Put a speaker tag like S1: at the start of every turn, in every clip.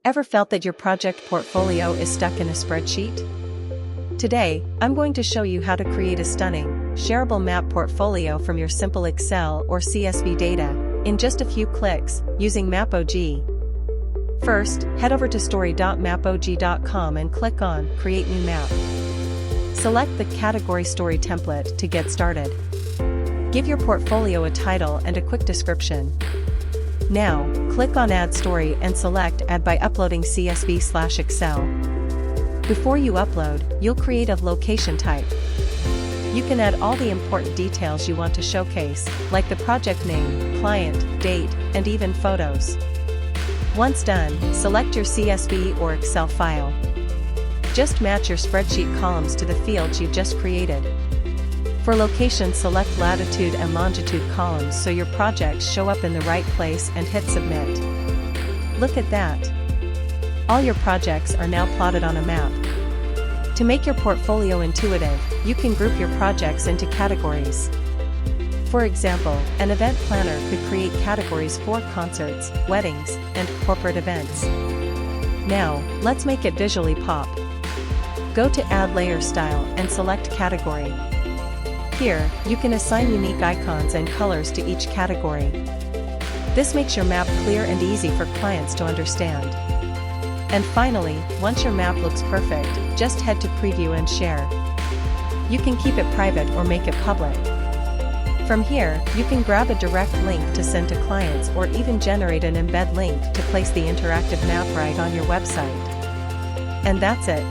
S1: Ever felt that your project portfolio is stuck in a spreadsheet? Today, I'm going to show you how to create a stunning, shareable map portfolio from your simple Excel or CSV data, in just a few clicks, using MAPOG. First, head over to story.mapog.com and click on Create New Map. Select the Category Story template to get started. Give your portfolio a title and a quick description. Now, click on Add Story and select Add by uploading CSV/Excel. Before you upload, you'll create a location type. You can add all the important details you want to showcase, like the project name, client, date, and even photos. Once done, select your CSV or Excel file. Just match your spreadsheet columns to the fields you just created. For location, select latitude and longitude columns so your projects show up in the right place and hit Submit. Look at that! All your projects are now plotted on a map. To make your portfolio intuitive, you can group your projects into categories. For example, an event planner could create categories for concerts, weddings, and corporate events. Now, let's make it visually pop. Go to Add Layer Style and select Category. Here, you can assign unique icons and colors to each category. This makes your map clear and easy for clients to understand. And finally, once your map looks perfect, just head to Preview and Share. You can keep it private or make it public. From here, you can grab a direct link to send to clients or even generate an embed link to place the interactive map right on your website. And that's it.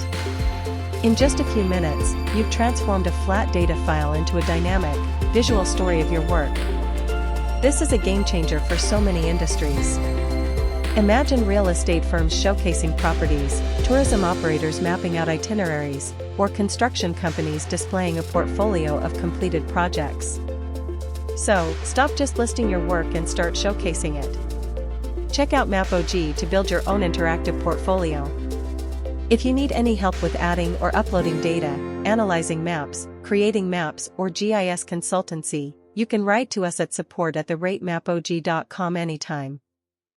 S1: In just a few minutes, you've transformed a flat data file into a dynamic, visual story of your work. This is a game changer for so many industries. Imagine real estate firms showcasing properties, tourism operators mapping out itineraries, or construction companies displaying a portfolio of completed projects. So, stop just listing your work and start showcasing it. Check out MAPOG to build your own interactive portfolio. If you need any help with adding or uploading data, analyzing maps, creating maps, or GIS consultancy, you can write to us at support@theratemaPog.com anytime.